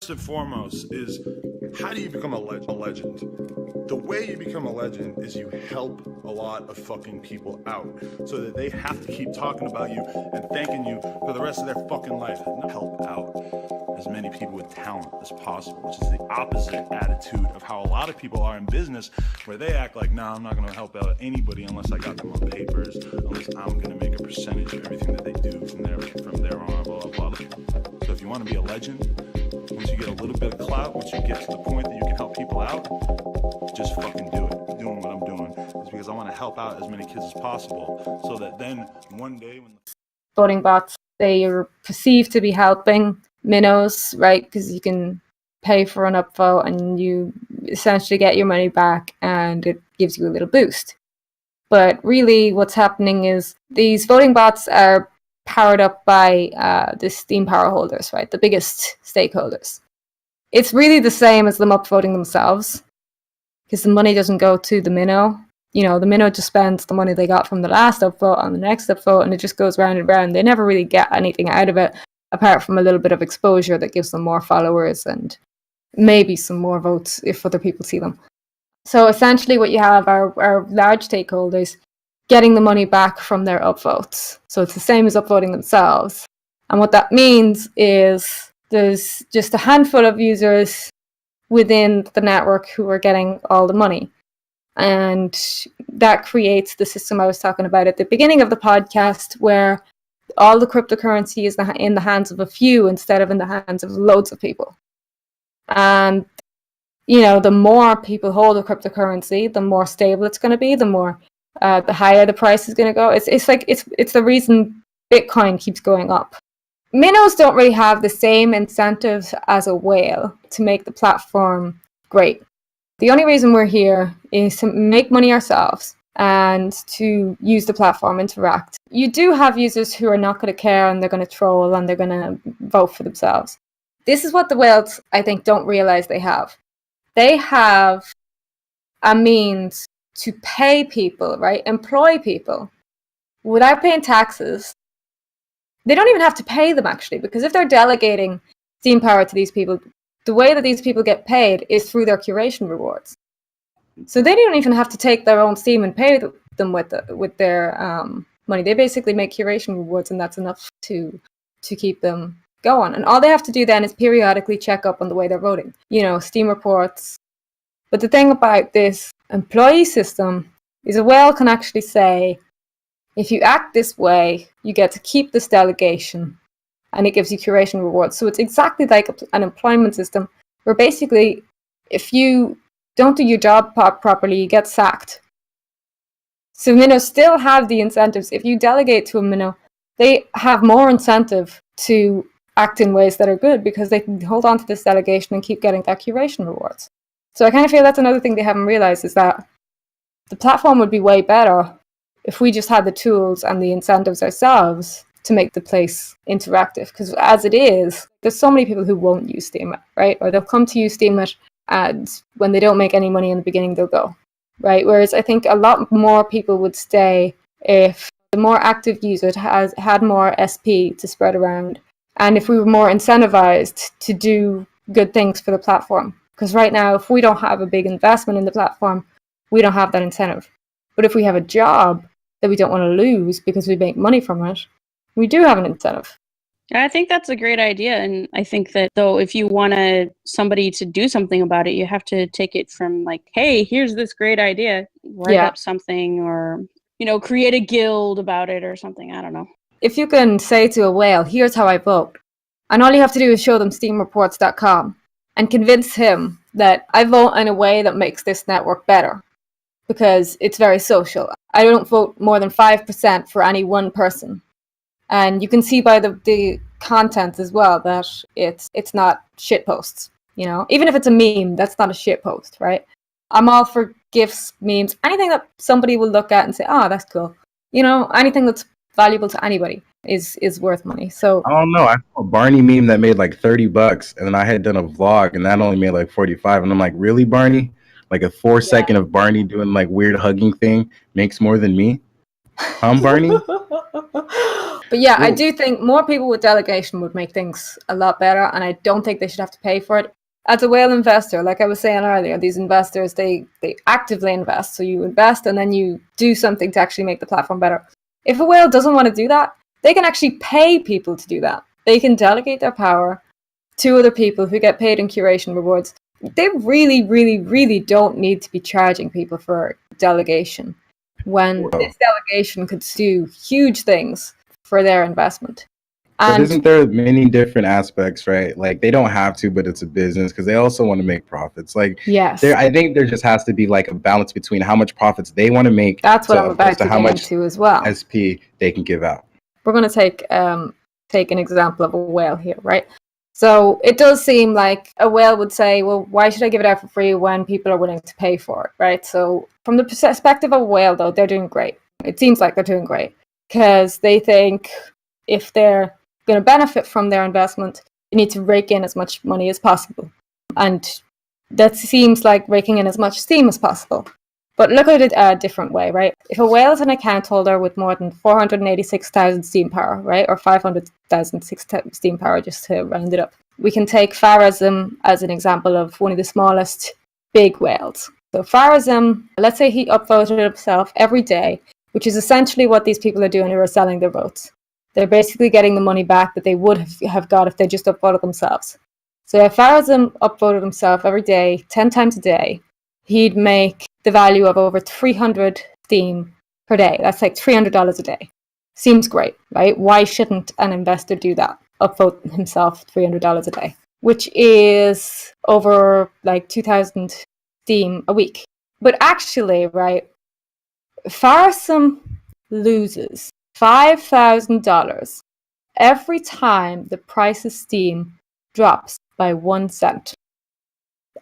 First and foremost is, how do you become a legend? The way you become a legend is you help a lot of fucking people out so that they have to keep talking about you and thanking you for the rest of their fucking life. Help out as many people with talent as possible, which is the opposite attitude of how a lot of people are in business, where they act like, nah, I'm not going to help out anybody unless I got them on papers, unless I'm going to make a percentage of everything that they do from there on, blah, blah, blah. So if you want to be a legend, once you get a little bit of clout, once you get to the point that you can help people out, just fucking do it. Doing what I'm doing is because I want to help out as many kids as possible, so that then one day when voting bots, they are perceived to be helping minnows, right? Because you can pay for an upvote and you essentially get your money back and it gives you a little boost. But really what's happening is these voting bots are powered up by the Steem power holders, right? The biggest stakeholders. It's really the same as them upvoting themselves, because the money doesn't go to the minnow. You know, the minnow just spends the money they got from the last upvote on the next upvote, and it just goes round and round. They never really get anything out of it, apart from a little bit of exposure that gives them more followers and maybe some more votes if other people see them. So essentially what you have are large stakeholders getting the money back from their upvotes. So it's the same as upvoting themselves. And what that means is there's just a handful of users within the network who are getting all the money. And that creates the system I was talking about at the beginning of the podcast, where all the cryptocurrency is in the hands of a few instead of in the hands of loads of people. And, you know, the more people hold a cryptocurrency, the more stable it's going to be, the higher the price is going to go. It's the reason Bitcoin keeps going up. Minnows don't really have the same incentives as a whale to make the platform great. The only reason we're here is to make money ourselves and to use the platform, interact. You do have users who are not going to care and they're going to troll and they're going to vote for themselves. This is what the whales, I think, don't realize they have. They have a means to pay people, right? Employ people without paying taxes. They don't even have to pay them, actually, because if they're delegating Steem power to these people, the way that these people get paid is through their curation rewards. So they don't even have to take their own Steem and pay them with their money. They basically make curation rewards, and that's enough to keep them going. And all they have to do then is periodically check up on the way they're voting. You know, Steem reports. But the thing about this employee system is a whale can actually say, if you act this way, you get to keep this delegation, and it gives you curation rewards. So it's exactly like an employment system, where basically, if you don't do your job properly, you get sacked. So minnows still have the incentives. If you delegate to a minnow, they have more incentive to act in ways that are good, because they can hold on to this delegation and keep getting that curation rewards. So I kind of feel that's another thing they haven't realized, is that the platform would be way better if we just had the tools and the incentives ourselves to make the place interactive. Because as it is, there's so many people who won't use Steemit, right? Or they'll come to use Steemit, and when they don't make any money in the beginning, they'll go, right? Whereas I think a lot more people would stay if the more active user had more SP to spread around, and if we were more incentivized to do good things for the platform. Because right now, if we don't have a big investment in the platform, we don't have that incentive. But if we have a job that we don't want to lose because we make money from it, we do have an incentive. I think that's a great idea. And I think that, though, if you want somebody to do something about it, you have to take it from like, hey, here's this great idea, write up something, or, you know, create a guild about it or something. I don't know. If you can say to a whale, here's how I vote, and all you have to do is show them steamreports.com and convince him that I vote in a way that makes this network better, because it's very social. I don't vote more than 5% for any one person. And you can see by the content as well that it's not shit posts, you know? Even if it's a meme, that's not a shit post, right? I'm all for GIFs, memes, anything that somebody will look at and say, oh, that's cool. You know, anything that's valuable to anybody is worth money. So I don't know. I saw a Barney meme that made like $30, and then I had done a vlog, and that only made like 45. And I'm like, really, Barney? Like a 4-second of Barney doing like weird hugging thing makes more than me? Barney? But yeah, I do think more people with delegation would make things a lot better, and I don't think they should have to pay for it. As a whale investor, like I was saying earlier, these investors, they actively invest. So you invest and then you do something to actually make the platform better. If a whale doesn't want to do that, they can actually pay people to do that. They can delegate their power to other people who get paid in curation rewards. They really, really, really don't need to be charging people for delegation when this delegation could do huge things for their investment. But isn't there many different aspects, right? Like they don't have to, but it's a business because they also want to make profits. Like, yes, I think there just has to be like a balance between how much profits they want to make. That's what I'm about to how get much into as well. SP they can give out. We're going to take an example of a whale here, right? So it does seem like a whale would say, well, why should I give it out for free when people are willing to pay for it, right? So from the perspective of a whale, though, they're doing great. It seems like they're doing great because they think if they're going to benefit from their investment, they need to rake in as much money as possible. And that seems like raking in as much steam as possible. But look at it a different way, right? If a whale is an account holder with more than 486,000 steam power, right? Or 500,000 steam power, just to round it up. We can take Pharazim as an example of one of the smallest big whales. So Pharazim, let's say he upvoted himself every day, which is essentially what these people are doing who are selling their votes. They're basically getting the money back that they would have got if they just upvoted themselves. So if Pharazim upvoted himself every day, 10 times a day, he'd make the value of over 300 steam per day. That's like $300 a day. Seems great, right? Why shouldn't an investor do that? Upvote himself $300 a day, which is over like 2,000 steam a week. But actually, right, Pharazim loses $5,000 every time the price of steam drops by 1 cent.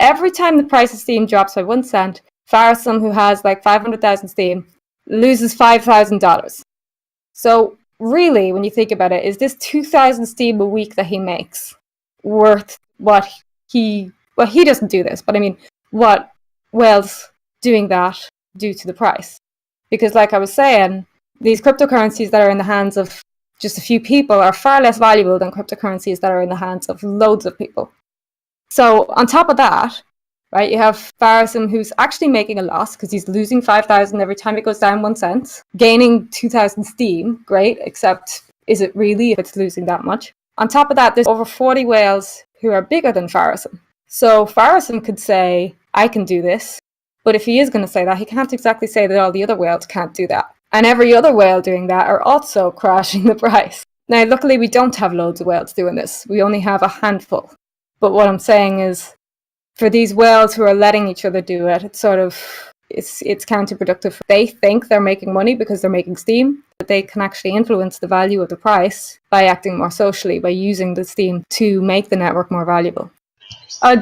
Every time the price of steam drops by 1 cent, Pharazim, who has like 500,000 steam, loses $5,000. So really, when you think about it, is this 2,000 steam a week that he makes worth what he doesn't do this, but I mean, what whales doing that do to the price? Because like I was saying, these cryptocurrencies that are in the hands of just a few people are far less valuable than cryptocurrencies that are in the hands of loads of people. So on top of that, right, you have Pharazim who's actually making a loss because he's losing 5,000 every time it goes down 1 cent, gaining 2,000 steam, great, except is it really if it's losing that much? On top of that, there's over 40 whales who are bigger than Pharazim. So Pharazim could say, I can do this, but if he is going to say that, he can't exactly say that all the other whales can't do that. And every other whale doing that are also crashing the price. Now, luckily, we don't have loads of whales doing this. We only have a handful. But what I'm saying is, for these whales who are letting each other do it, it's counterproductive. They think they're making money because they're making steam, but they can actually influence the value of the price by acting more socially, by using the steam to make the network more valuable.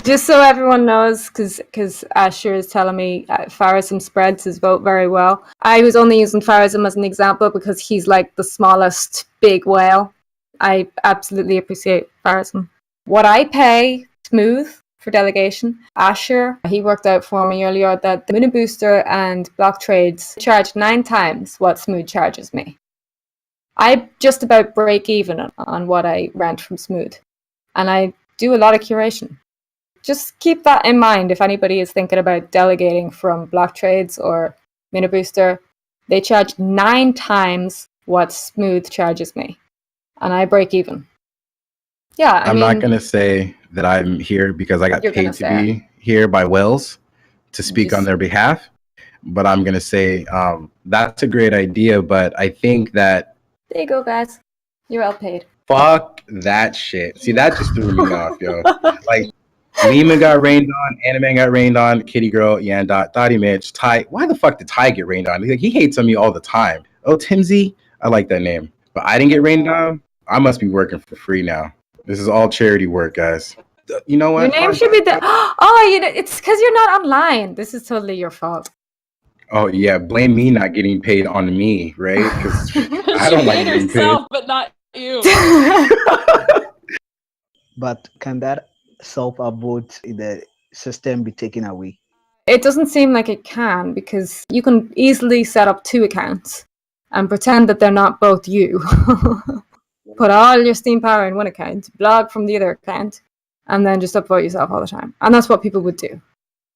Just so everyone knows, because Asher is telling me Pharazim spreads his vote very well. I was only using Pharazim as an example because he's like the smallest big whale. I absolutely appreciate Pharazim. What I pay Smooth for delegation, Asher, he worked out for me earlier that the Moon Booster and block trades charge 9 times what Smooth charges me. I just about break even on what I rent from Smooth, and I do a lot of curation. Just keep that in mind if anybody is thinking about delegating from block trades or Moon Booster. They charge 9 times what Smooth charges me, and I break even. Yeah, I I'm mean, not going to say that I'm here because I got paid to be here by whales to speak on their behalf, but I'm going to say that's a great idea, but I think that... There you go, guys. You're all paid. Fuck that shit. See, that just threw me off, yo. Like, Lima got rained on, Animan got rained on, Kitty Girl, Yandot, Dottie Mitch, Ty. Why the fuck did Ty get rained on? Like, he hates on me all the time. Oh, Timsy? I like that name. But I didn't get rained on? I must be working for free now. This is all charity work, guys. You know what? Your name should be the... Oh, it's because you're not online. This is totally your fault. Oh, yeah. Blame me not getting paid on me, right? Because I don't like getting herself, paid. But not you. But can that self vote in the system be taken away? It doesn't seem like it can, because you can easily set up 2 accounts and pretend that they're not both you. Put all your Steam power in one account, blog from the other account, and then just upvote yourself all the time. And that's what people would do.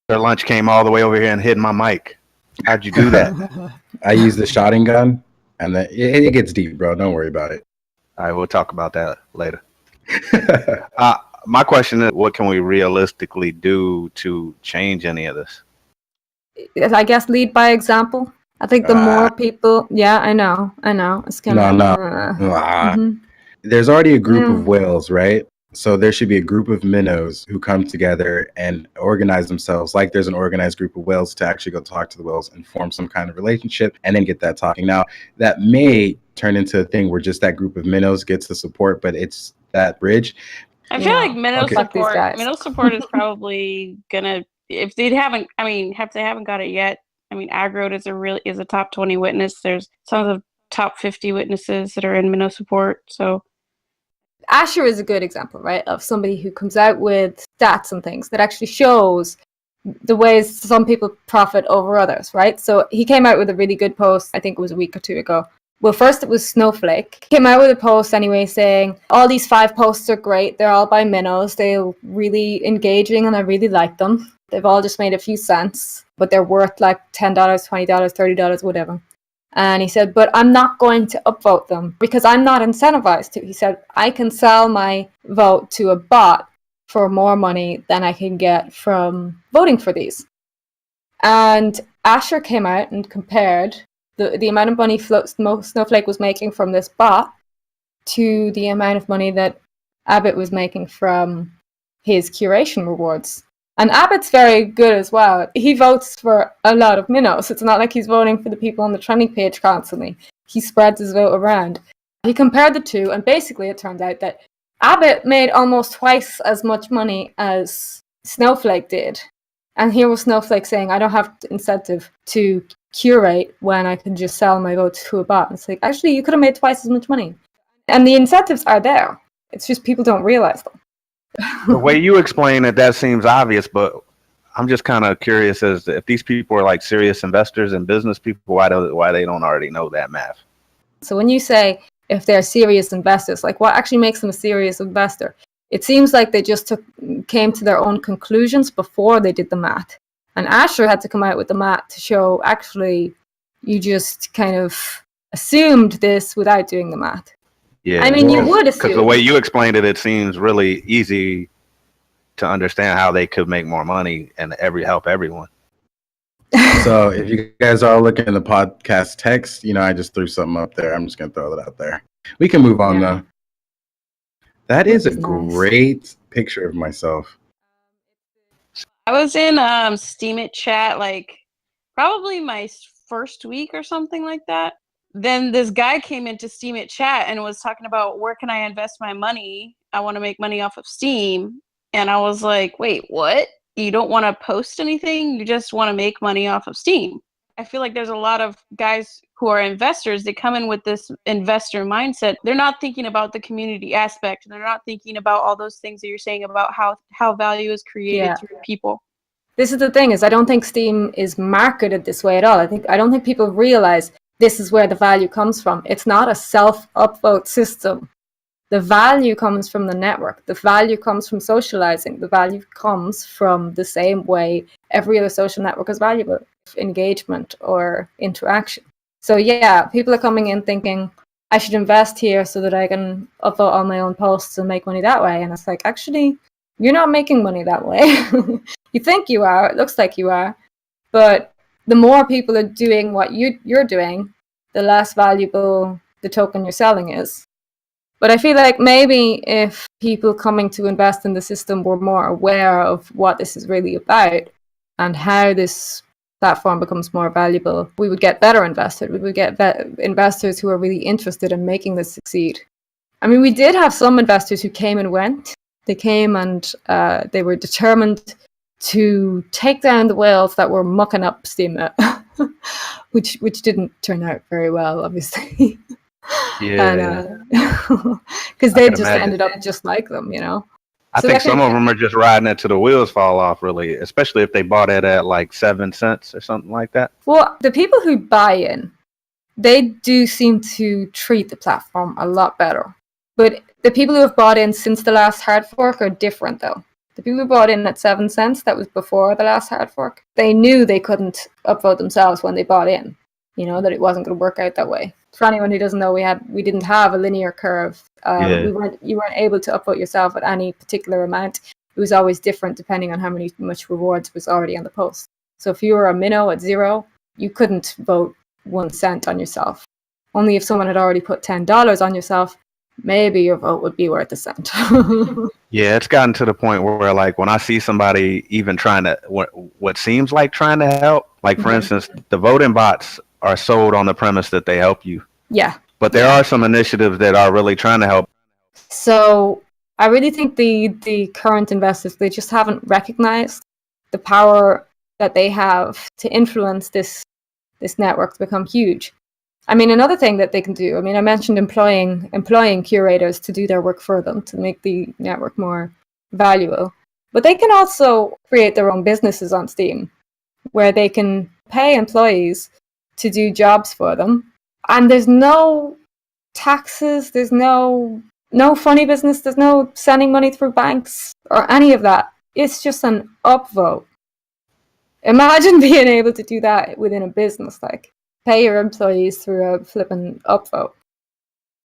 Their lunch came all the way over here and hid my mic. How'd you do that? I use the shotting gun, and then it gets deep, bro. Don't worry about it. All right, we'll talk about that later. My question is, what can we realistically do to change any of this? I guess lead by example. I think the more people, yeah, I know. It's kind of There's already a group of whales, right? So there should be a group of minnows who come together and organize themselves like there's an organized group of whales to actually go talk to the whales and form some kind of relationship and then get that talking. Now, that may turn into a thing where just that group of minnows gets the support, but it's that bridge. I feel like minnow support is probably gonna, if they haven't got it yet. I mean, Aggroed is a top 20 witness. There's some of the top 50 witnesses that are in minnow support. So Asher is a good example, right, of somebody who comes out with stats and things that actually shows the ways some people profit over others, right? So he came out with a really good post, I think it was a week or two ago. Well, first it was Snowflake. Came out with a post anyway saying, all these 5 posts are great. They're all by minnows. They're really engaging and I really like them. They've all just made a few cents, but they're worth like $10, $20, $30, whatever. And he said, but I'm not going to upvote them because I'm not incentivized to. He said, I can sell my vote to a bot for more money than I can get from voting for these. And Asher came out and compared the amount of money Snowflake was making from this bot to the amount of money that Abbott was making from his curation rewards. And Abbott's very good as well. He votes for a lot of minnows. It's not like he's voting for the people on the trending page constantly. He spreads his vote around. He compared the two, and basically it turned out that Abbott made almost twice as much money as Snowflake did. And here was Snowflake saying, I don't have incentive to curate when I can just sell my vote to a bot. It's like, actually, you could have made twice as much money. And the incentives are there. It's just people don't realize them. The way you explain it, that seems obvious, but I'm just kind of curious as to if these people are like serious investors and business people, why they don't already know that math. So when you say if they're serious investors, like what actually makes them a serious investor? It seems like they just came to their own conclusions before they did the math. And Asher had to come out with the math to show actually you just kind of assumed this without doing the math. Yeah, I mean, you would assume. Because the way you explained it, it seems really easy to understand how they could make more money and help everyone. So if you guys are looking at the podcast text, I just threw something up there. I'm just going to throw it out there. We can move on, though. That is a great picture of myself. I was in Steam It chat, like probably my first week or something like that. Then this guy came into Steam It chat and was talking about where can I invest my money? I want to make money off of Steam. And I was like, wait, what? You don't want to post anything? You just want to make money off of Steam. I feel like there's a lot of guys who are investors. They come in with this investor mindset. They're not thinking about the community aspect. They're not thinking about all those things that you're saying about how value is created through people. This is the thing, is I don't think Steam is marketed this way at all. I don't think people realize this is where the value comes from. It's not a self-upvote system. The value comes from the network. The value comes from socializing. The value comes from the same way every other social network is valuable, engagement or interaction. So yeah, people are coming in thinking, I should invest here so that I can upvote all my own posts and make money that way. And it's like, actually, you're not making money that way. You think you are. It looks like you are. But the more people are doing what you're doing, the less valuable the token you're selling is. But I feel like maybe if people coming to invest in the system were more aware of what this is really about and how this platform becomes more valuable, we would get better investors. We would get investors who are really interested in making this succeed. I mean, we did have some investors who came and went. They came and they were determined to take down the whales that were mucking up Steemit, which didn't turn out very well, obviously. Yeah. Because they just ended up just like them, I think some of them are just riding it till the wheels fall off, really, especially if they bought it at like 7 cents or something like that. Well, the people who buy in, they do seem to treat the platform a lot better. But the people who have bought in since the last hard fork are different, though. The people who bought in at 7 cents, that was before the last hard fork, they knew they couldn't upvote themselves when they bought in, that it wasn't going to work out that way. For anyone who doesn't know, we didn't have a linear curve. You weren't able to upvote yourself at any particular amount. It was always different depending on how much rewards was already on the post. So if you were a minnow at 0, you couldn't vote 1 cent on yourself. Only if someone had already put $10 on yourself, maybe your vote would be worth a cent. Yeah, it's gotten to the point where like when I see somebody even trying to what seems like trying to help, like for instance, the voting bots are sold on the premise that they help you. Yeah. But there are some initiatives that are really trying to help. So I really think the current investors, they just haven't recognized the power that they have to influence this network to become huge. I mean, another thing that they can do, I mentioned employing curators to do their work for them, to make the network more valuable. But they can also create their own businesses on Steam, where they can pay employees to do jobs for them. And there's no taxes, there's no funny business, there's no sending money through banks or any of that. It's just an upvote. Imagine being able to do that within a business, like pay your employees through a flipping upvote.